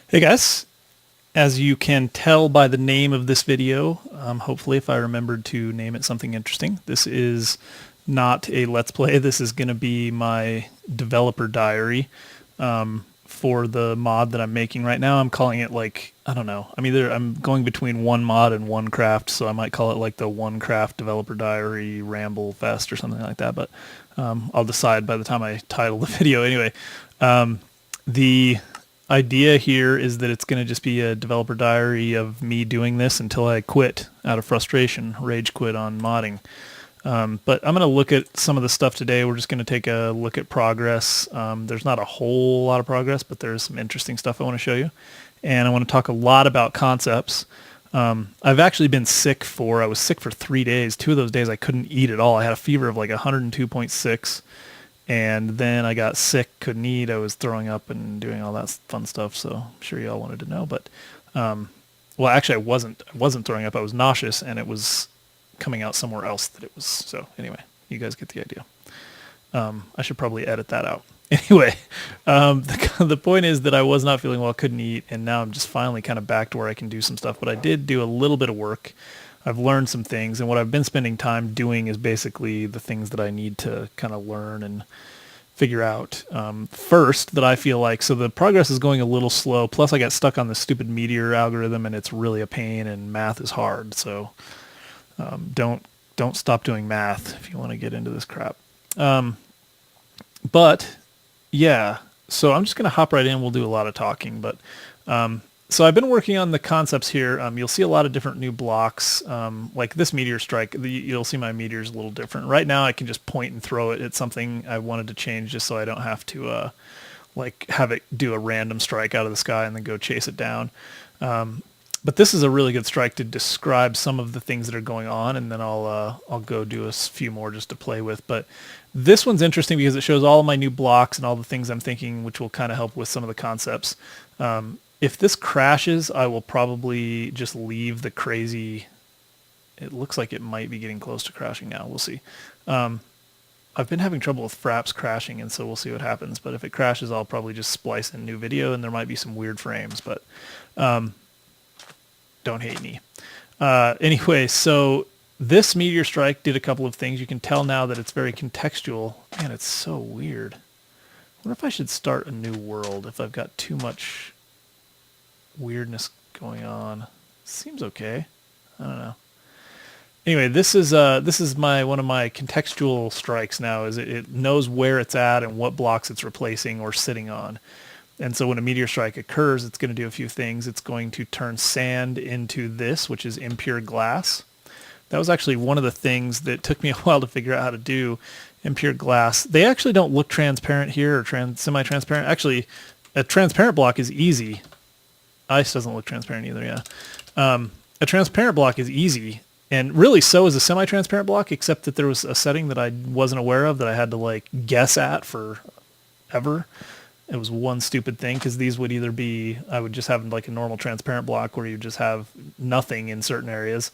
Hey guys, as you can tell by the name of this video, hopefully if I remembered to name it something interesting, this is not a Let's Play. This is going to be my developer diary for the mod that I'm making right now. I'm calling it like, I don't know. I'm going between one mod and OneCraft, so I might call it like the OneCraft developer diary ramble fest or something like that, but I'll decide by the time I title the video. Anyway, the idea here is that it's going to just be a developer diary of me doing this until I quit out of frustration, rage quit on modding. But I'm going to look at some of the stuff today. We're just going to take a look at progress. There's not a whole lot of progress, but there's some interesting stuff I want to show you. And I want to talk a lot about concepts. I've actually been I was sick for 3 days. 2 of those days I couldn't eat at all. I had a fever of like 102.6. And then I got sick, couldn't eat. I was throwing up and doing all that fun stuff. So I'm sure y'all wanted to know. But, well, actually, I wasn't throwing up. I was nauseous, and it was coming out somewhere else that it was. So anyway, you guys get the idea. I should probably edit that out. Anyway, the point is that I was not feeling well, couldn't eat, and now I'm just finally kind of back to where I can do some stuff. But I did do a little bit of work. I've learned some things, and what I've been spending time doing is basically the things that I need to kind of learn and figure out. First, that I feel like, so the progress is going a little slow, plus I got stuck on the stupid Meteor algorithm, and it's really a pain, and math is hard, so don't stop doing math if you want to get into this crap. But, yeah, so I'm just going to hop right in. We'll do a lot of talking, but so I've been working on the concepts here. You'll see a lot of different new blocks, like this meteor strike. You'll see my meteor's a little different. Right now I can just point and throw it at something I wanted to change just so I don't have to like have it do a random strike out of the sky and then go chase it down. But this is a really good strike to describe some of the things that are going on, and then I'll go do a few more just to play with. But this one's interesting because it shows all of my new blocks and all the things I'm thinking, which will kind of help with some of the concepts. If this crashes, I will probably just leave the crazy. It looks like it might be getting close to crashing now. We'll see. I've been having trouble with Fraps crashing, and so we'll see what happens. But if it crashes, I'll probably just splice in new video, and there might be some weird frames, but don't hate me. Anyway, so this meteor strike did a couple of things. You can tell now that it's very contextual. Man, it's so weird. I wonder if I should start a new world if I've got too much weirdness going on. Seems okay. I don't know. Anyway, this is one of my contextual strikes now. Is it knows where it's at and what blocks it's replacing or sitting on. And so when a meteor strike occurs, it's going to do a few things. It's going to turn sand into this, which is impure glass. That was actually one of the things that took me a while to figure out how to do. Impure glass. They actually don't look transparent here or semi-transparent. Actually, a transparent block is easy. Ice doesn't look transparent either, yeah. A transparent block is easy, and really so is a semi-transparent block, except that there was a setting that I wasn't aware of that I had to like guess at forever. It was one stupid thing, because these would either be, I would just have like a normal transparent block where you just have nothing in certain areas,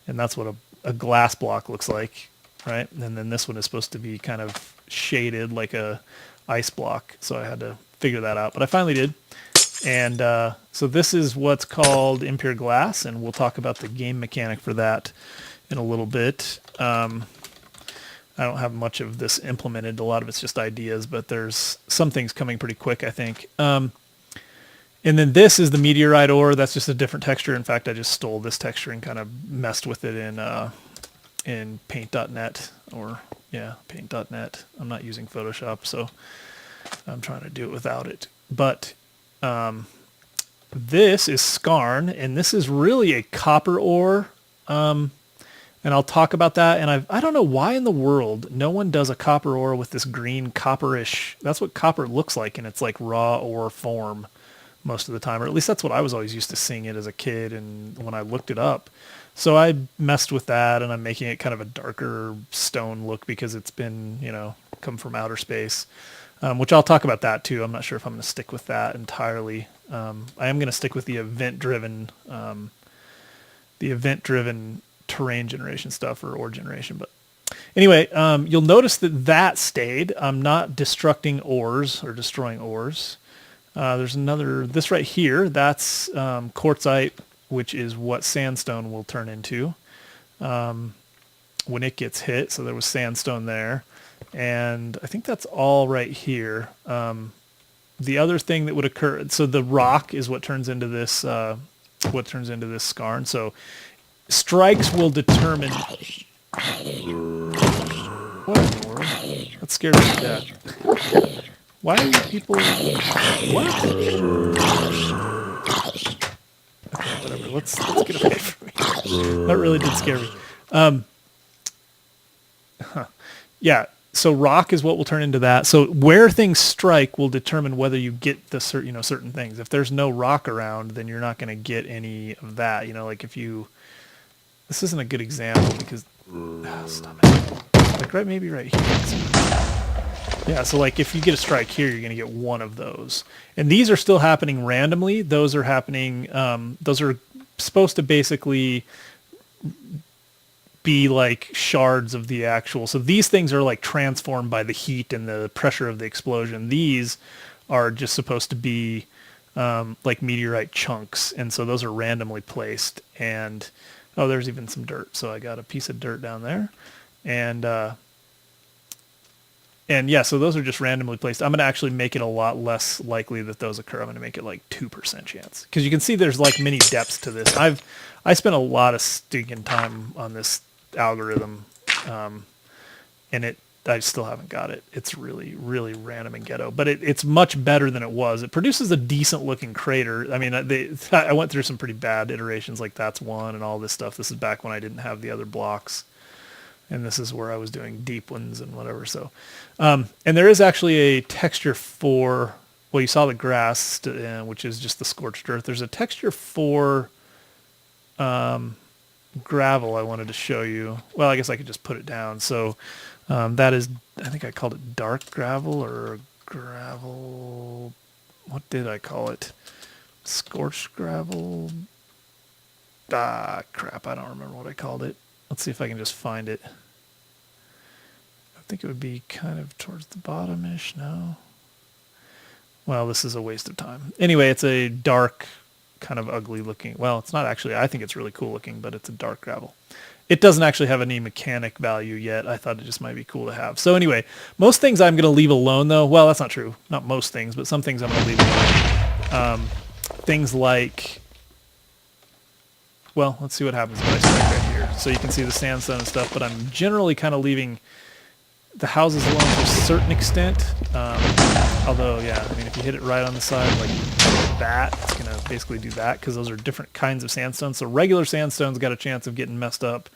and that's what a glass block looks like, right? And then this one is supposed to be kind of shaded like a ice block, so I had to figure that out, but I finally did. And so this is what's called impure glass, and we'll talk about the game mechanic for that in a little bit. I don't have much of this implemented. A lot of it's just ideas, but there's some things coming pretty quick, I think. And then this is the meteorite ore. That's just a different texture. In fact, I just stole this texture and kind of messed with it in paint.net, or yeah, paint.net. I'm not using Photoshop, so I'm trying to do it without it. But this is skarn, and this is really a copper ore. And I'll talk about that. And I don't know why in the world no one does a copper ore with this green copperish. That's what copper looks like in its like raw ore form most of the time, or at least that's what I was always used to seeing it as a kid and when I looked it up. So I messed with that, and I'm making it kind of a darker stone look because it's been, come from outer space, which I'll talk about that too. I'm not sure if I'm going to stick with that entirely. I am going to stick with the event-driven terrain generation stuff, or ore generation. But anyway, you'll notice that stayed. I'm not destructing ores or destroying ores. There's another, this right here, that's quartzite, which is what sandstone will turn into when it gets hit. So there was sandstone there. And I think that's all right here. The other thing that would occur, so the rock is what turns into this skarn. So strikes will determine. What in the world? That scared me to death. Why are you people? What? Okay, whatever. Let's get away from me. That really did scare me. Yeah. So rock is what will turn into that. So where things strike will determine whether you get the certain things. If there's no rock around, then you're not going to get any of that. Like if you, this isn't a good example because, stop it. Like maybe right here. Yeah, so like if you get a strike here, you're going to get one of those. And these are still happening randomly. Those are happening, those are supposed to basically be like shards of the actual. So these things are like transformed by the heat and the pressure of the explosion. These are just supposed to be like meteorite chunks. And so those are randomly placed. And, oh, there's even some dirt. So I got a piece of dirt down there. And yeah, so those are just randomly placed. I'm going to actually make it a lot less likely that those occur. I'm going to make it like 2% chance. Because you can see there's like many depths to this. I spent a lot of stinking time on this algorithm, and I still haven't got it. It's really, really random and ghetto. But it's much better than it was. It produces a decent looking crater. I mean, I went through some pretty bad iterations, like that's one and all this stuff. This is back when I didn't have the other blocks. And this is where I was doing deep ones and whatever. So, and there is actually a texture for, well, you saw the grass, which is just the scorched earth. There's a texture for gravel I wanted to show you. Well, I guess I could just put it down. So that is, I think I called it dark gravel or gravel. What did I call it? Scorched gravel? Ah, crap. I don't remember what I called it. Let's see if I can just find it. I think it would be kind of towards the bottom-ish, no? Well, this is a waste of time. Anyway, it's a dark, kind of ugly looking. Well, it's not actually, I think it's really cool looking, but it's a dark gravel. It doesn't actually have any mechanic value yet. I thought it just might be cool to have. So anyway, most things I'm going to leave alone, though. Well, that's not true. Not most things, but some things I'm going to leave alone. Things like... Well, let's see what happens if I strike right here. So you can see the sandstone and stuff, but I'm generally kind of leaving the houses alone to a certain extent. Although, yeah, I mean, if you hit it right on the side like that, it's going to basically do that because those are different kinds of sandstone. So regular sandstone's got a chance of getting messed up.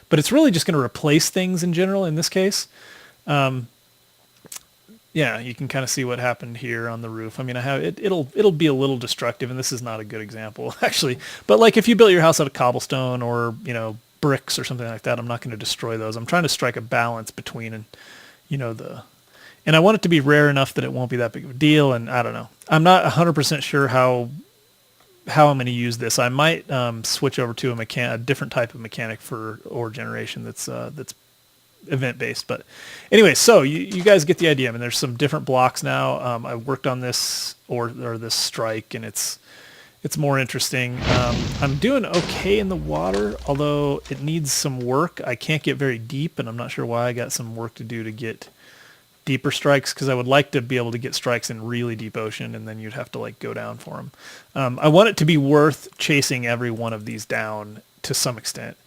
But it's really just going to replace things in general in this case. Yeah, you can kind of see what happened here on the roof. I mean, I have it'll be a little destructive, and this is not a good example actually. But like if you built your house out of cobblestone or bricks or something like that, I'm not going to destroy those. I'm trying to strike a balance between and and I want it to be rare enough that it won't be that big of a deal. And I don't know. I'm not 100% sure how I'm going to use this. I might switch over to a different type of mechanic for ore generation that's event-based. But anyway, so you guys get the idea. I mean, there's some different blocks now. I worked on this or this strike, and it's more interesting. I'm doing okay in the water, although it needs some work. I can't get very deep, and I'm not sure why. I got some work to do to get deeper strikes, because I would like to be able to get strikes in really deep ocean, and then you'd have to like go down for them. I want it to be worth chasing every one of these down to some extent.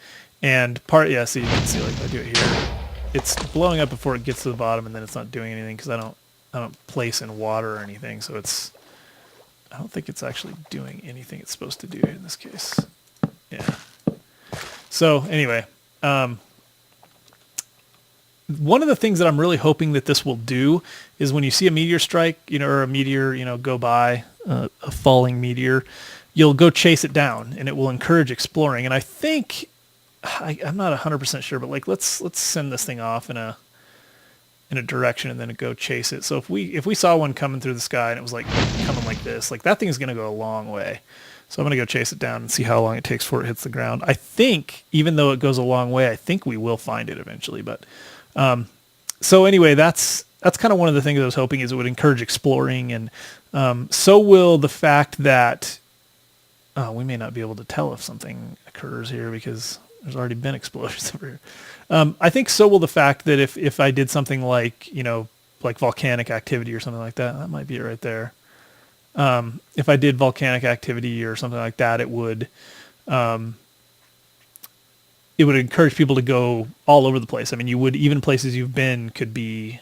And so you can see like if I do it here, it's blowing up before it gets to the bottom, and then it's not doing anything because I don't place in water or anything. So I don't think it's actually doing anything it's supposed to do in this case. Yeah. So anyway, one of the things that I'm really hoping that this will do is when you see a meteor strike, or a meteor, go by, a falling meteor, you'll go chase it down, and it will encourage exploring. And I think, I'm not 100% sure, but like let's send this thing off in a direction and then go chase it. So if we saw one coming through the sky and it was like coming like this, like that thing is going to go a long way. So I'm going to go chase it down and see how long it takes before it hits the ground. I think, even though it goes a long way, I think we will find it eventually. But so anyway, that's that's kind of one of the things I was hoping is it would encourage exploring, and so will the fact that we may not be able to tell if something occurs here because there's already been explosions over here. I think so will the fact that if I did something like, like volcanic activity or something like that, that might be it right there. If I did volcanic activity or something like that, it would encourage people to go all over the place. I mean, even places you've been could be,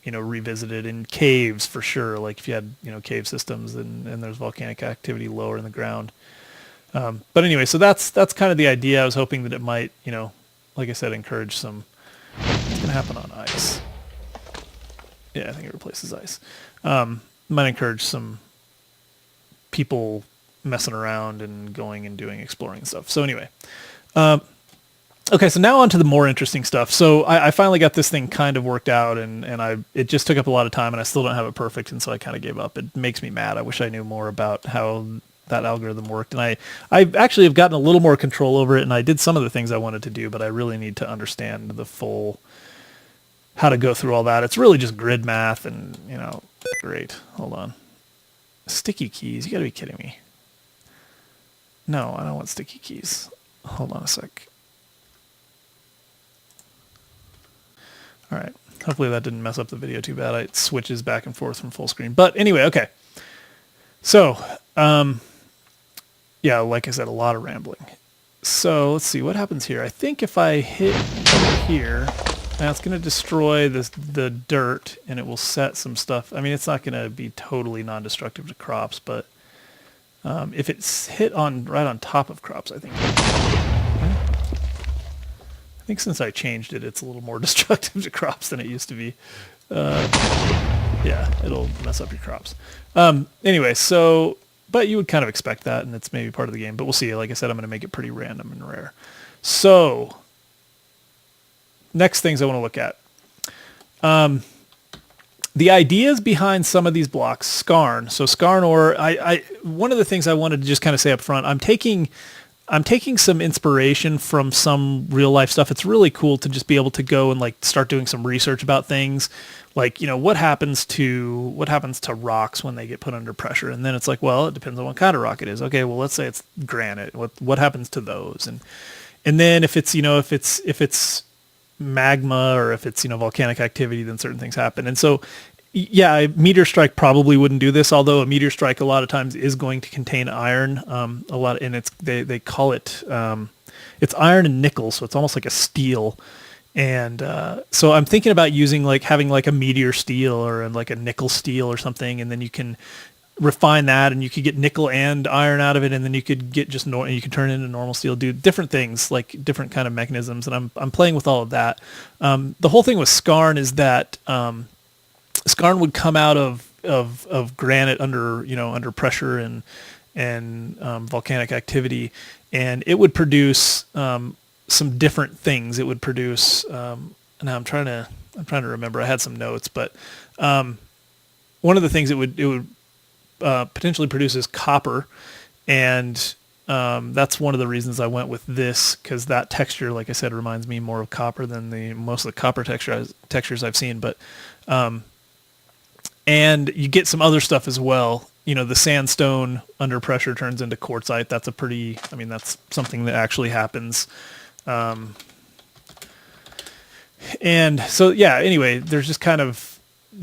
revisited, in caves for sure. Like if you had, cave systems and there's volcanic activity lower in the ground. But anyway, so that's kind of the idea. I was hoping that it might, like I said, encourage some. It's going to happen on ice. Yeah, I think it replaces ice. Might encourage some people messing around and going and doing exploring and stuff. So anyway, okay, so now on to the more interesting stuff. So I finally got this thing kind of worked out, and it just took up a lot of time, and I still don't have it perfect, and so I kind of gave up. It makes me mad. I wish I knew more about how that algorithm worked, and I actually have gotten a little more control over it, and I did some of the things I wanted to do, but I really need to understand the full how to go through all that. It's really just grid math, and great. Hold on, sticky keys. You got to be kidding me. No, I don't want sticky keys. Hold on a sec. All right. Hopefully that didn't mess up the video too bad. It switches back and forth from full screen. But anyway, okay. So, yeah, like I said, a lot of rambling. So let's see what happens here. I think if I hit here, that's going to destroy the dirt, and it will set some stuff. I mean, it's not going to be totally non-destructive to crops, but if it's hit right on top of crops, I think. I think since I changed it, it's a little more destructive to crops than it used to be. Yeah, it'll mess up your crops. Anyway, so, but you would kind of expect that, and it's maybe part of the game. But we'll see. Like I said, I'm going to make it pretty random and rare. So, next things I want to look at. The ideas behind some of these blocks, skarn. So skarn ore, one of the things I wanted to just kind of say up front, I'm taking some inspiration from some real life stuff. It's really cool to just be able to go and like start doing some research about things. Like, what happens to rocks when they get put under pressure? And then it's like, well, it depends on what kind of rock it is. Okay, well, let's say it's granite. What happens to those? And then if it's magma, or if it's, volcanic activity, then certain things happen. And so, yeah, a meteor strike probably wouldn't do this, although a meteor strike a lot of times is going to contain iron, a lot, and they call it, it's iron and nickel, so it's almost like a steel. And so I'm thinking about having like a meteor steel or like a nickel steel or something, and then you can refine that, and you could get nickel and iron out of it, and then you could get just you can turn it into normal steel, do different things, like different kind of mechanisms, and I'm playing with all of that. The whole thing with skarn is that skarn would come out of granite under pressure and volcanic activity, and it would produce some different things. It would produce now I'm trying to remember. I had some notes, but one of the things it would potentially produces copper, and that's one of the reasons I went with this, because that texture, like I said, reminds me more of copper than most of the copper textures I've seen. But and you get some other stuff as well. The sandstone under pressure turns into quartzite. That's that's something that actually happens. And so, yeah, anyway, there's just kind of,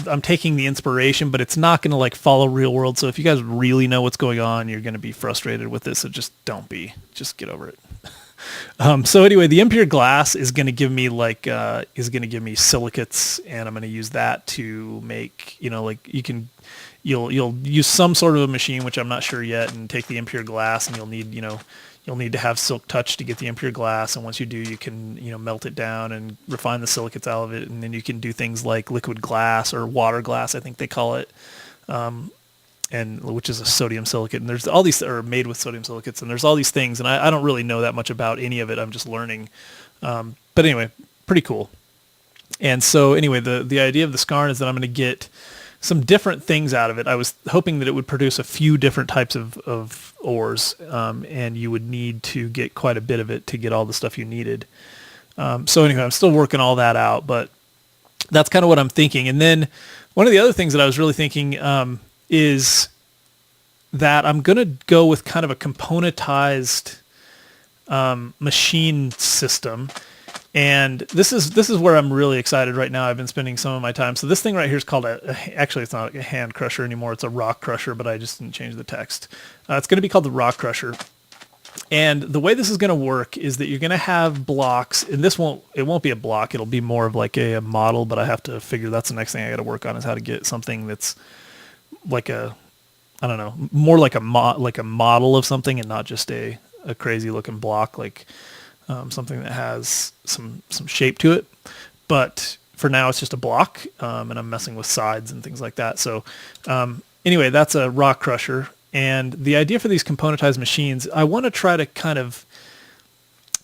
I'm taking the inspiration, but it's not going to like follow real world. So if you guys really know what's going on, you're going to be frustrated with this. So just just get over it. So anyway, the impure glass is going to give me silicates, and I'm going to use that to make, you'll use some sort of a machine, which I'm not sure yet, and take the impure glass, and you'll need to have silk touch to get the impure glass. And once you do, you can, melt it down and refine the silicates out of it. And then you can do things like liquid glass or water glass, I think they call it. And which is a sodium silicate. And there's all these are made with sodium silicates, and there's all these things. And I don't really know that much about any of it. I'm just learning. But anyway, pretty cool. And so anyway, the idea of the skarn is that I'm going to get some different things out of it. I was hoping that it would produce a few different types of ores, and you would need to get quite a bit of it to get all the stuff you needed. So anyway, I'm still working all that out, but That's kind of what I'm thinking. And then one of the other things that I was really thinking is that I'm going to go with kind of a componentized machine system. And this is where I'm really excited right now. I've been spending some of my time. So this thing right here is called actually it's not a hand crusher anymore. It's a rock crusher, but I just didn't change the text. It's going to be called the rock crusher. And the way this is going to work is that you're going to have blocks, and it won't be a block. It'll be more of like a model, but I have to figure that's the next thing I got to work on is how to get something that's like I don't know, more like a model of something and not just a crazy looking block, like something that has some shape to it. But for now it's just a block, and I'm messing with sides and things like that. So anyway, that's a rock crusher. And the idea for these componentized machines, I want to try to kind of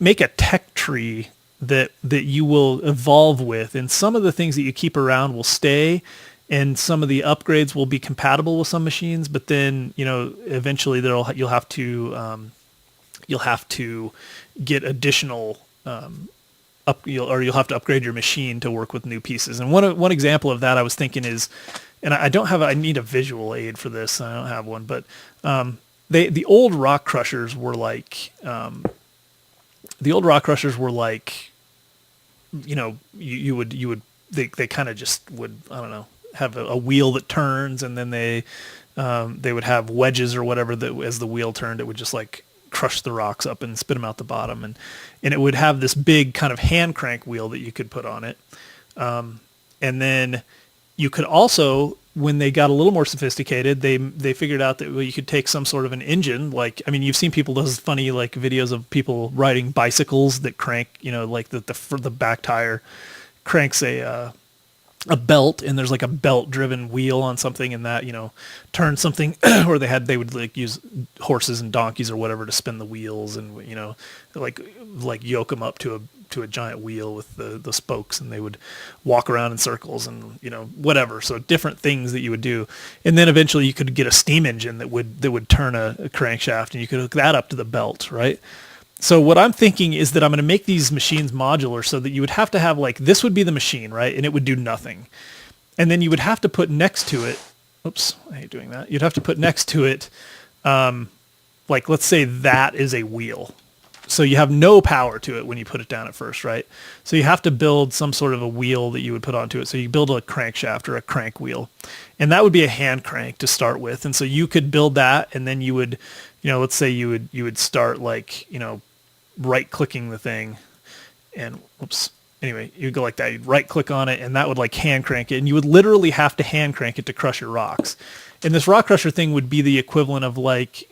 make a tech tree that you will evolve with, and some of the things that you keep around will stay, and some of the upgrades will be compatible with some machines. But then, eventually you'll have to get additional you'll have to upgrade your machine to work with new pieces. And one example of that I was thinking is, and I need a visual aid for this. I don't have one, but the old rock crushers were like they kind of just would, I don't know, have a wheel that turns, and then they would have wedges or whatever that as the wheel turned, it would just like crush the rocks up and spit them out the bottom, and it would have this big kind of hand crank wheel that you could put on it, and then you could also, when they got a little more sophisticated, they figured out that you could take some sort of an engine. Like, I mean, you've seen those funny like videos of people riding bicycles that crank, like the back tire cranks a belt, and there's like a belt driven wheel on something, and that, turns something, or they would like use horses and donkeys or whatever to spin the wheels, and, like yoke them up to a giant wheel with the spokes, and they would walk around in circles and, whatever. So different things that you would do. And then eventually you could get a steam engine that would turn a crankshaft, and you could hook that up to the belt, right? So what I'm thinking is that I'm going to make these machines modular so that you would have to have, like, this would be the machine, right? And it would do nothing. And then you would have to put next to it, oops, I hate doing that. You'd have to put next to it, like, let's say that is a wheel. So you have no power to it when you put it down at first, right? So you have to build some sort of a wheel that you would put onto it. So you build a crankshaft or a crank wheel, and that would be a hand crank to start with. And so you could build that, and then you would, let's say you would start like, right clicking the thing, and anyway, you'd go like that. You'd right click on it, and that would like hand crank it, and you would literally have to hand crank it to crush your rocks. And this rock crusher thing would be the equivalent of like,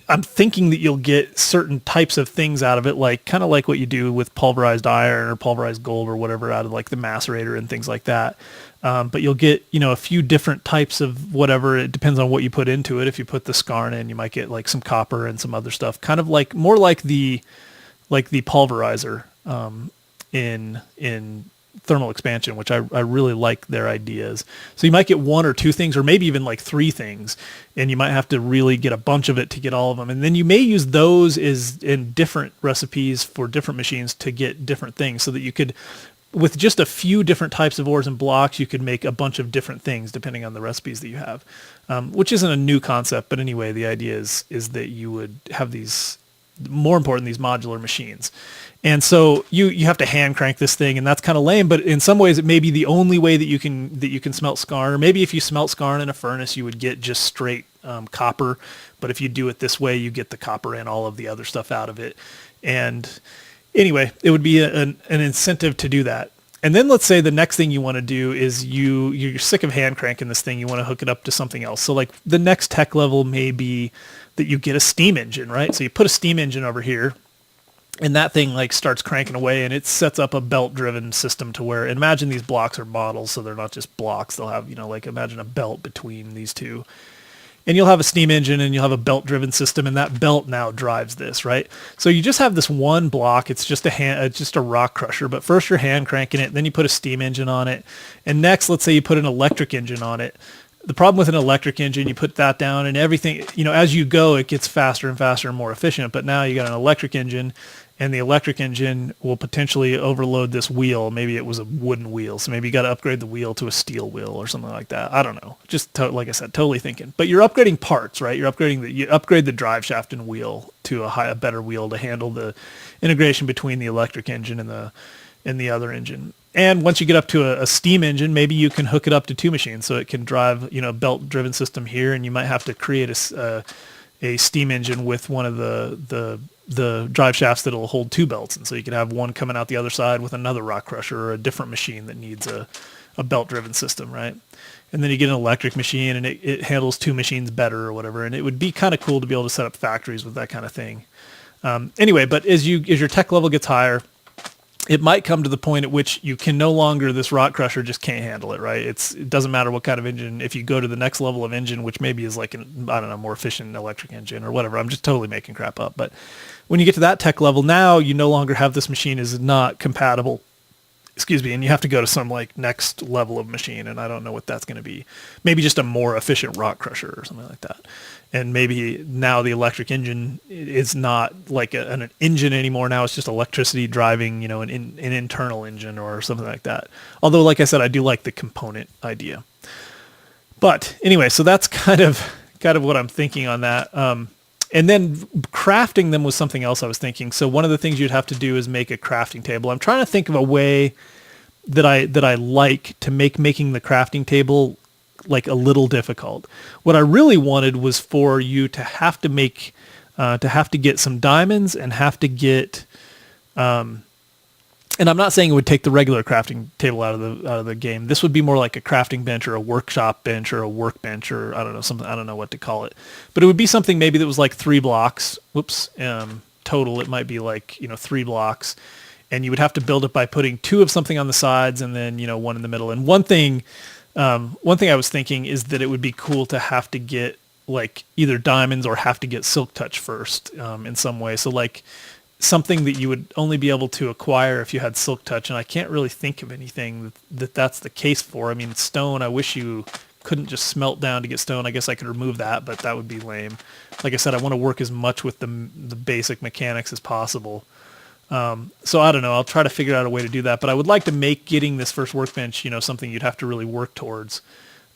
I'm thinking that you'll get certain types of things out of it, like kind of like what you do with pulverized iron or pulverized gold or whatever out of like the macerator and things like that. But you'll get, a few different types of whatever. It depends on what you put into it. If you put the skarn in, you might get like some copper and some other stuff, kind of like more like the pulverizer in thermal expansion, which I really like their ideas. So you might get one or two things, or maybe even like three things, and you might have to really get a bunch of it to get all of them. And then you may use those in different recipes for different machines to get different things, so that you could, with just a few different types of ores and blocks, you could make a bunch of different things depending on the recipes that you have, which isn't a new concept. But anyway, the idea is that you would have these, more important, these modular machines. And so you have to hand crank this thing, and that's kind of lame, but in some ways it may be the only way that you can smelt skarn. Or maybe if you smelt skarn in a furnace, you would get just straight copper. But if you do it this way, you get the copper and all of the other stuff out of it. And anyway, it would be an incentive to do that. And then let's say the next thing you want to do is you're sick of hand cranking this thing. You want to hook it up to something else. So like the next tech level may be that you get a steam engine, right? So you put a steam engine over here, and that thing like starts cranking away, and it sets up a belt-driven system to where, imagine these blocks are models, so they're not just blocks. They'll have, like imagine a belt between these two. And you'll have a steam engine, and you'll have a belt-driven system, and that belt now drives this, right? So you just have this one block. It's just a rock crusher. But first you're hand cranking it, then you put a steam engine on it, and next, let's say you put an electric engine on it. The problem with an electric engine, you put that down, and everything, as you go, it gets faster and faster and more efficient. But now you got an electric engine, and the electric engine will potentially overload this wheel. Maybe it was a wooden wheel, so maybe you got to upgrade the wheel to a steel wheel or something like that. I don't know. Just like I said, totally thinking. But you're upgrading parts, right? You upgrade the drive shaft and wheel to a better wheel to handle the integration between the electric engine and the other engine. And once you get up to a steam engine, maybe you can hook it up to two machines so it can drive, belt-driven system here, and you might have to create a steam engine with one of the drive shafts that'll hold two belts, and so you can have one coming out the other side with another rock crusher or a different machine that needs a belt-driven system, right? And then you get an electric machine, and it handles two machines better or whatever, and it would be kind of cool to be able to set up factories with that kind of thing. Anyway, but as your tech level gets higher, it might come to the point at which you can no longer, this rock crusher just can't handle it, right? It doesn't matter what kind of engine. If you go to the next level of engine, which maybe is like more efficient electric engine or whatever. I'm just totally making crap up. But when you get to that tech level, now you no longer have this machine is not compatible. And you have to go to some like next level of machine, and I don't know what that's going to be. Maybe just a more efficient rock crusher or something like that. And maybe now the electric engine is not like an engine anymore. Now it's just electricity driving, an internal engine or something like that. Although, like I said, I do like the component idea. But anyway, so that's kind of what I'm thinking on that. And then crafting them was something else I was thinking. So one of the things you'd have to do is make a crafting table. I'm trying to think of a way that I like to making the crafting table like a little difficult. What I really wanted was for you to have to get some diamonds and have to get, and I'm not saying it would take the regular crafting table out of the game. This would be more like a crafting bench or a workshop bench or a workbench or I don't know what to call it. But it would be something maybe that was like 3 blocks. Total. It might be like, 3 blocks. And you would have to build it by putting 2 of something on the sides and then, 1 in the middle. And one thing I was thinking is that it would be cool to have to get like either diamonds or have to get silk touch first in some way. So like something that you would only be able to acquire if you had silk touch. And I can't really think of anything that's the case for. I mean, stone, I wish you couldn't just smelt down to get stone. I guess I could remove that, but that would be lame. Like I said, I want to work as much with the basic mechanics as possible. So I don't know. I'll try to figure out a way to do that, but I would like to make getting this first workbench, something you'd have to really work towards.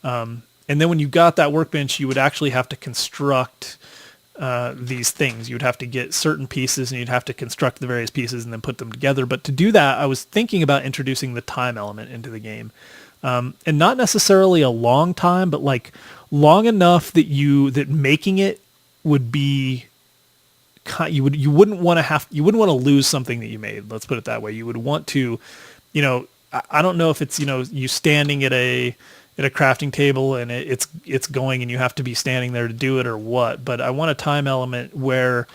And then when you got that workbench, you would actually have to construct these things. You would have to get certain pieces and you'd have to construct the various pieces and then put them together. But to do that, I was thinking about introducing the time element into the game. And not necessarily a long time, but like long enough that making it would be, you wouldn't want to lose something that you made. Let's put it that way. You would want to, I don't know if it's, you standing at a crafting table and it's going and you have to be standing there to do it or what, but I want a time element where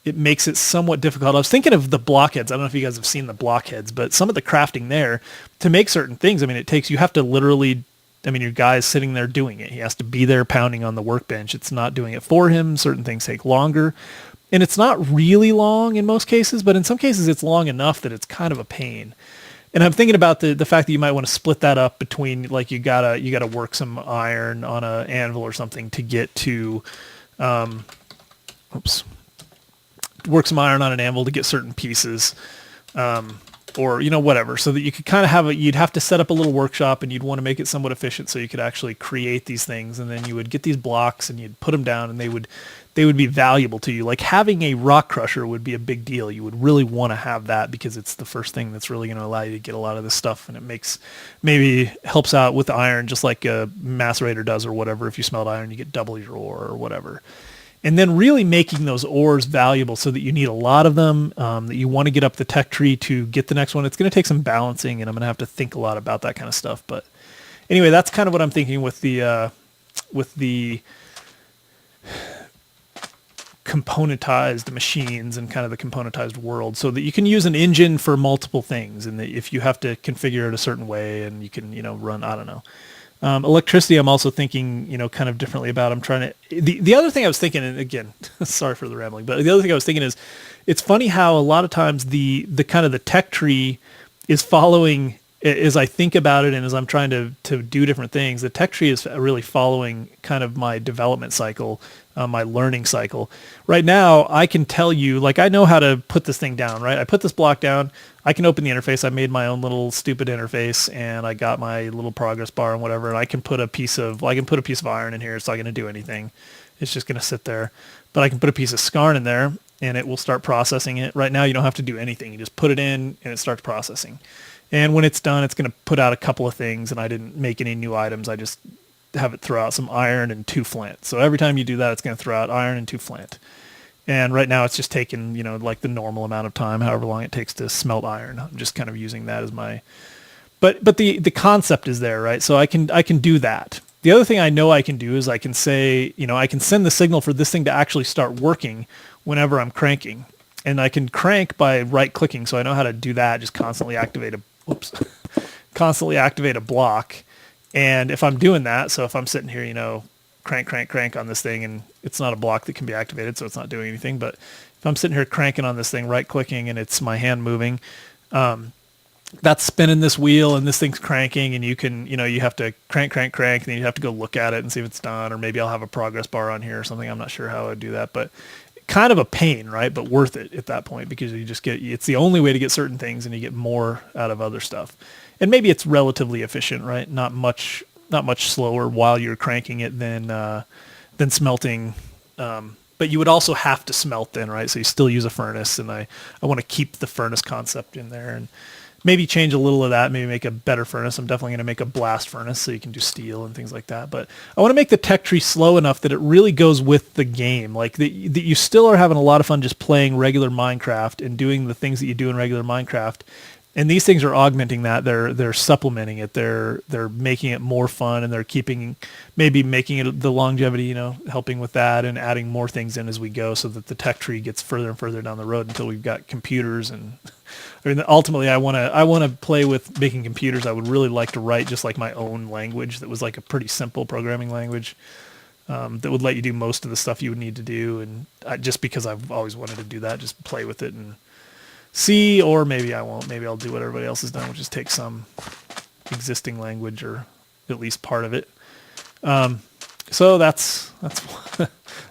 it makes it somewhat difficult. I was thinking of the blockheads. I don't know if you guys have seen the blockheads, but some of the crafting there to make certain things, I mean, you have to literally, your guy's sitting there doing it. He has to be there pounding on the workbench. It's not doing it for him. Certain things take longer. And it's not really long in most cases, but in some cases it's long enough that it's kind of a pain. And I'm thinking about the fact that you might want to split that up between, like, you gotta work some iron on an anvil or something to get to, work some iron on an anvil to get certain pieces, or whatever, so that you could kind of you'd have to set up a little workshop and you'd want to make it somewhat efficient so you could actually create these things, and then you would get these blocks and you'd put them down and they would be valuable to you. Like having a rock crusher would be a big deal. You would really want to have that because it's the first thing that's really going to allow you to get a lot of this stuff, and it maybe helps out with iron just like a macerator does or whatever. If you smelt iron, you get double your ore or whatever. And then really making those ores valuable so that you need a lot of them, that you want to get up the tech tree to get the next one. It's going to take some balancing, and I'm going to have to think a lot about that kind of stuff. But anyway, that's kind of what I'm thinking with the componentized machines and kind of the componentized world, so that you can use an engine for multiple things, and that if you have to configure it a certain way and you can, run, I don't know. Electricity, I'm also thinking, kind of differently about. I'm trying to, the other thing I was thinking, and again, sorry for the rambling, but the other thing I was thinking is, it's funny how a lot of times the kind of the tech tree is following as I think about it and as I'm trying to do different things, the tech tree is really following kind of my development cycle, my learning cycle. Right now, I can tell you, like, I know how to put this thing down, right? I put this block down. I can open the interface. I made my own little stupid interface, and I got my little progress bar and whatever. And I can put a piece of, well, I can put a piece of iron in here. It's not going to do anything. It's just going to sit there. But I can put a piece of skarn in there, and it will start processing it. Right now, you don't have to do anything. You just put it in, and it starts processing. And when it's done, it's going to put out a couple of things, and I didn't make any new items. I just have it throw out some iron and 2 flint. So every time you do that, it's going to throw out iron and 2 flint. And right now it's just taking, like the normal amount of time, however long it takes to smelt iron. I'm just kind of using that as my, but the concept is there, right? So I can do that. The other thing I know I can do is I can say, I can send the signal for this thing to actually start working whenever I'm cranking. And I can crank by right clicking. So I know how to do that. Just constantly activate a block. And if I'm doing that, so if I'm sitting here, crank on this thing, and it's not a block that can be activated, so it's not doing anything. But if I'm sitting here cranking on this thing, right clicking, and it's my hand moving, that's spinning this wheel, and this thing's cranking, and you have to crank, and then you have to go look at it and see if it's done, or maybe I'll have a progress bar on here or something. I'm not sure how I would do that, but kind of a pain, right? But worth it at that point, because you just it's the only way to get certain things, and you get more out of other stuff. And maybe it's relatively efficient, right? Not much slower while you're cranking it than smelting. But you would also have to smelt then, right? So you still use a furnace, and I want to keep the furnace concept in there, and maybe change a little of that, maybe make a better furnace. I'm definitely going to make a blast furnace so you can do steel and things like that. But I want to make the tech tree slow enough that it really goes with the game. Like that you still are having a lot of fun just playing regular Minecraft and doing the things that you do in regular Minecraft. And these things are augmenting that. They're supplementing it. They're making it more fun, and they're maybe making it the longevity, helping with that, and adding more things in as we go, so that the tech tree gets further and further down the road until we've got computers. And ultimately, I want to play with making computers. I would really like to write just like my own language that was like a pretty simple programming language that would let you do most of the stuff you would need to do. And just because I've always wanted to do that, just play with it and see, or maybe I won't. Maybe I'll do what everybody else has done, which is take some existing language, or at least part of it. So that's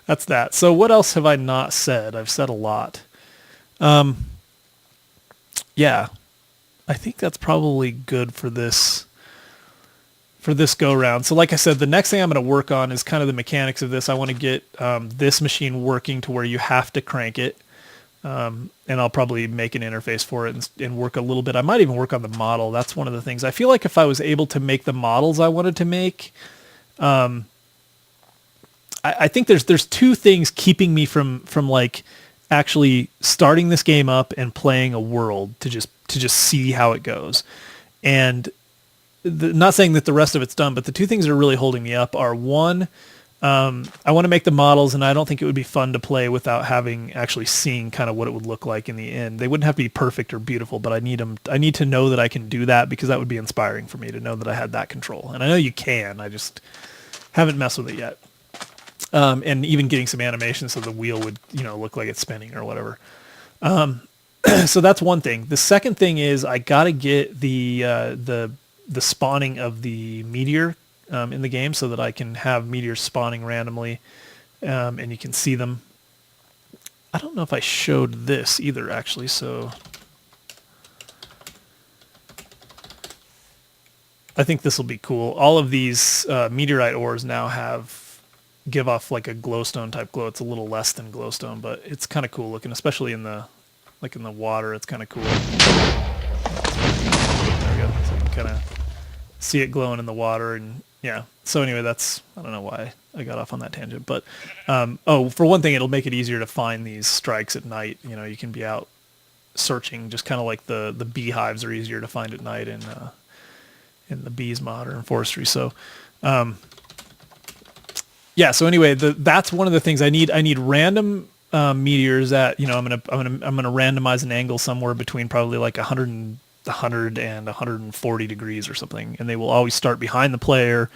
that's that. So what else have I not said? I've said a lot. Yeah, I think that's probably good for this go round. So like I said, the next thing I'm going to work on is kind of the mechanics of this. I want to get this machine working to where you have to crank it. And I'll probably make an interface for it and work a little bit. I might even work on the model. That's one of the things. I feel like if I was able to make the models I wanted to make, I think there's 2 things keeping me from like actually starting this game up and playing a world to just see how it goes. And not saying that the rest of it's done, but the 2 things that are really holding me up are, one, I want to make the models, and I don't think it would be fun to play without actually seeing kind of what it would look like in the end. They wouldn't have to be perfect or beautiful, but I need to know that I can do that, because that would be inspiring for me to know that I had that control. And I know you can, I just haven't messed with it yet. And even getting some animation so the wheel would, look like it's spinning or whatever. So that's one thing. The second thing is I got to get the spawning of the meteor in the game, so that I can have meteors spawning randomly, and you can see them. I don't know if I showed this either, actually, so I think this will be cool. All of these meteorite ores now give off like a glowstone type glow. It's a little less than glowstone, but it's kind of cool looking, especially in the water. It's kind of cool. There we go. So you can kind of see it glowing in the water. And yeah, so anyway, I don't know why I got off on that tangent, but for one thing, it'll make it easier to find these strikes at night. You can be out searching, just kind of like the beehives are easier to find at night in the bees mod or in forestry. So yeah, so anyway, that's one of the things I need. I need random meteors that I'm gonna randomize an angle somewhere between probably like 100 and 140 degrees or something, and they will always start behind the player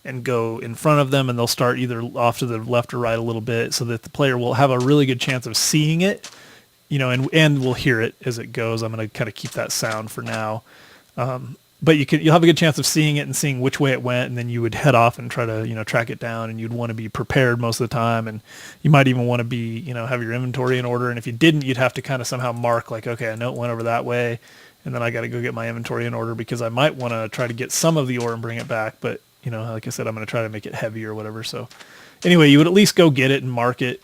and go in front of them, and they'll start either off to the left or right a little bit, so that the player will have a really good chance of seeing it, and we'll hear it as it goes. I'm going to kind of keep that sound for now. but you'll have a good chance of seeing it and seeing which way it went, and then you would head off and try to, track it down, and you'd want to be prepared most of the time, and you might even want to be, have your inventory in order. And if you didn't, you'd have to kind of somehow mark like, okay, I know it went over that way, and then I got to go get my inventory in order because I might want to try to get some of the ore and bring it back. But, like I said, I'm going to try to make it heavy or whatever. So anyway, you would at least go get it and mark it.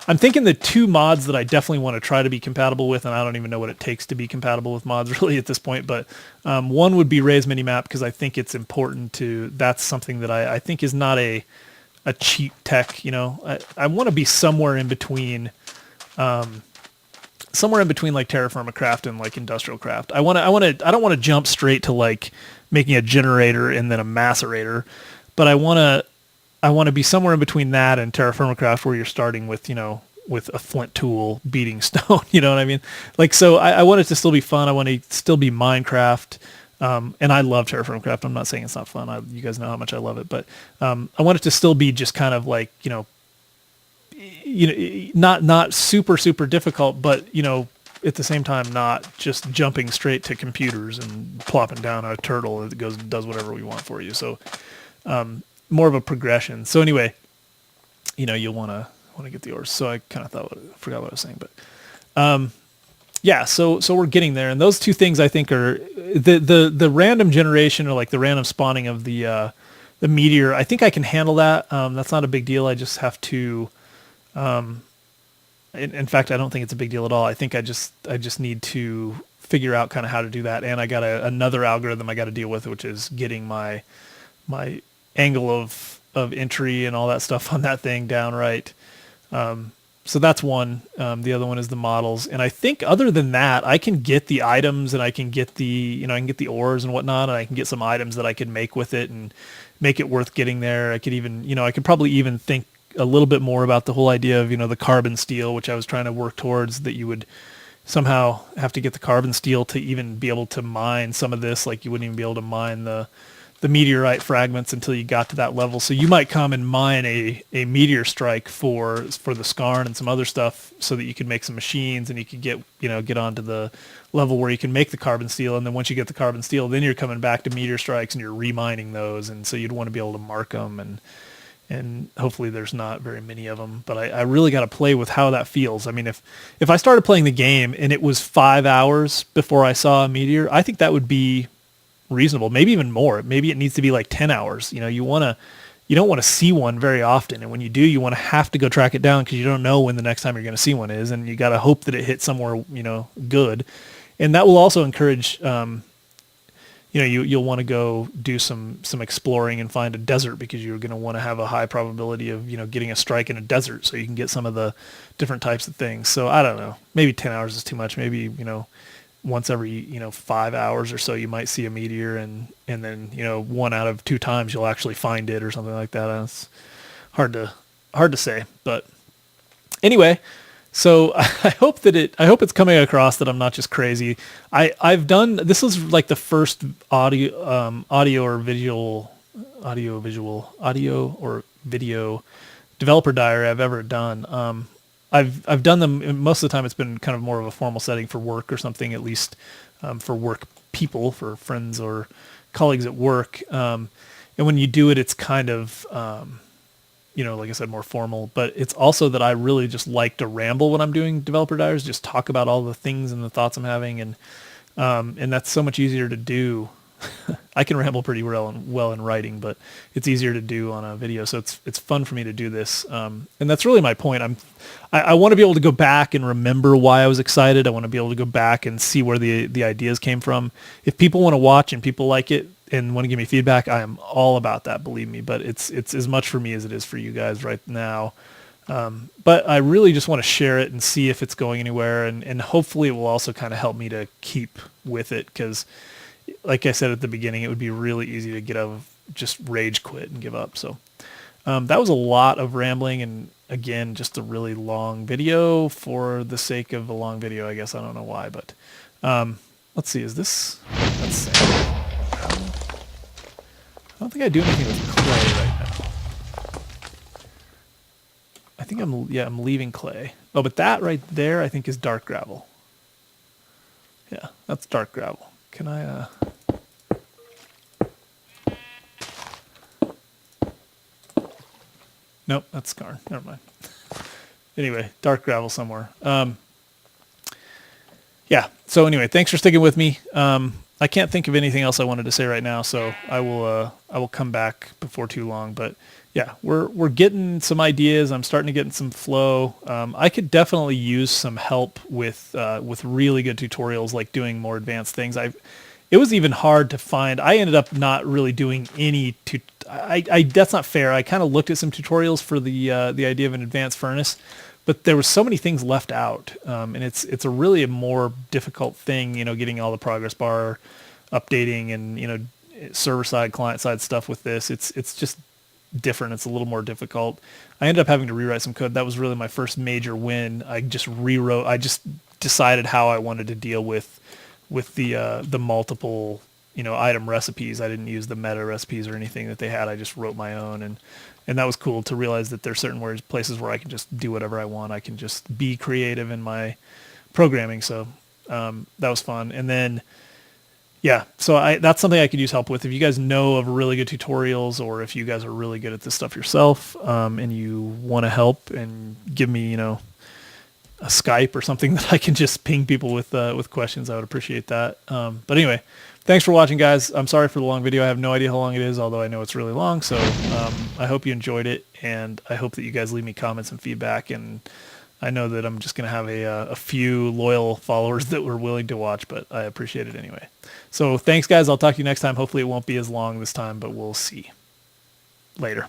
I'm thinking the two mods that I definitely want to try to be compatible with, and I don't even know what it takes to be compatible with mods really at this point, but one would be Ray's Minimap, because I think it's important that's something that I think is not a cheap tech. I want to be somewhere in between like terraformacraft and like industrial craft. I don't want to jump straight to like making a generator and then a macerator, but I want to be somewhere in between that and terraformacraft, where you're starting with, with a flint tool beating stone. You know what I mean? Like, so I want it to still be fun. I want to still be Minecraft. And I love terraformacraft. I'm not saying it's not fun. You guys know how much I love it, but I want it to still be just kind of like, not super, super difficult, but, at the same time, not just jumping straight to computers and plopping down a turtle that does whatever we want for you. So, more of a progression. So anyway, you'll want to get the ores. So I kind of forgot what I was saying, but yeah. So we're getting there, and those two things I think are the random generation, or like the random spawning of the meteor. I think I can handle that. That's not a big deal. I just have to. In fact, I don't think it's a big deal at all. I think I just need to figure out kind of how to do that, and I got another algorithm I got to deal with, which is getting my angle of entry and all that stuff on that thing down right. So that's one. The other one is the models. And I think other than that, I can get the items, and I can get I can get the ores and whatnot, and I can get some items that I can make with it and make it worth getting there. I could even, I could probably even think a little bit more about the whole idea of, the carbon steel, which I was trying to work towards, that you would somehow have to get the carbon steel to even be able to mine some of this. Like, you wouldn't even be able to mine the meteorite fragments until you got to that level. So you might come and mine a meteor strike for the skarn and some other stuff, so that you can make some machines, and you could get onto the level where you can make the carbon steel. And then once you get the carbon steel, then you're coming back to meteor strikes and you're remining those. And so you'd want to be able to mark them, and hopefully there's not very many of them, but I really got to play with how that feels. I mean, if I started playing the game and it was 5 hours before I saw a meteor, I think that would be reasonable, maybe even more. Maybe it needs to be like 10 hours. You don't want to see one very often. And when you do, you want to have to go track it down, because you don't know when the next time you're going to see one is. And you got to hope that it hits somewhere, good. And that will also encourage, you'll want to go do some exploring and find a desert, because you're going to want to have a high probability of, getting a strike in a desert, so you can get some of the different types of things. So I don't know, maybe 10 hours is too much. Maybe, once every 5 hours or so you might see a meteor, and then 1 out of 2 times you'll actually find it, or something like that. It's hard to say, but anyway. So I hope it's coming across that I'm not just crazy. I've done, this is like the first audio or video developer diary I've ever done. I've done them, and most of the time it's been kind of more of a formal setting for work or something, at least for work people, for friends or colleagues at work. And when you do it, it's kind of, like I said, more formal. But it's also that I really just like to ramble when I'm doing developer diaries, just talk about all the things and the thoughts I'm having, and that's so much easier to do. I can ramble pretty well in writing, but it's easier to do on a video. So it's fun for me to do this, and that's really my point. I want to be able to go back and remember why I was excited. I want to be able to go back and see where the ideas came from. If people want to watch and people like it and want to give me feedback, I am all about that, believe me. But it's as much for me as it is for you guys right now. But I really just want to share it and see if it's going anywhere, and hopefully it will also kind of help me to keep with it, because like I said at the beginning, it would be really easy to just rage quit and give up. So that was a lot of rambling, and again, just a really long video for the sake of a long video, I guess. I don't know why, but let's see. Let's see. I don't think I do anything with clay right now. I think I'm leaving clay. Oh, but that right there I think is dark gravel. Yeah, that's dark gravel. Can I, nope, that's scarn. Never mind. Anyway, dark gravel somewhere. Yeah. So anyway, thanks for sticking with me. I can't think of anything else I wanted to say right now, so I will come back before too long. But yeah, we're getting some ideas. I'm starting to get in some flow. I could definitely use some help with really good tutorials, like doing more advanced things. It was even hard to find. I ended up not really doing any. That's not fair. I kind of looked at some tutorials for the idea of an advanced furnace, but there was so many things left out, and it's a really a more difficult thing, getting all the progress bar updating and server side, client side stuff with this. It's just different. It's a little more difficult. I ended up having to rewrite some code. That was really my first major win. I just decided how I wanted to deal with the multiple item recipes. I didn't use the meta recipes or anything that they had. I just wrote my own, and that was cool to realize that there's certain places where I can just do whatever I want. I can just be creative in my programming. So that was fun. And then yeah, so that's something I could use help with. If you guys know of really good tutorials, or if you guys are really good at this stuff yourself, and you want to help and give me a Skype or something that I can just ping people with questions, I would appreciate that. But anyway, thanks for watching, guys. I'm sorry for the long video. I have no idea how long it is, although I know it's really long. So I hope you enjoyed it, and I hope that you guys leave me comments and feedback. And I know that I'm just going to have a few loyal followers that were willing to watch, but I appreciate it anyway. So thanks, guys. I'll talk to you next time. Hopefully it won't be as long this time, but we'll see. Later.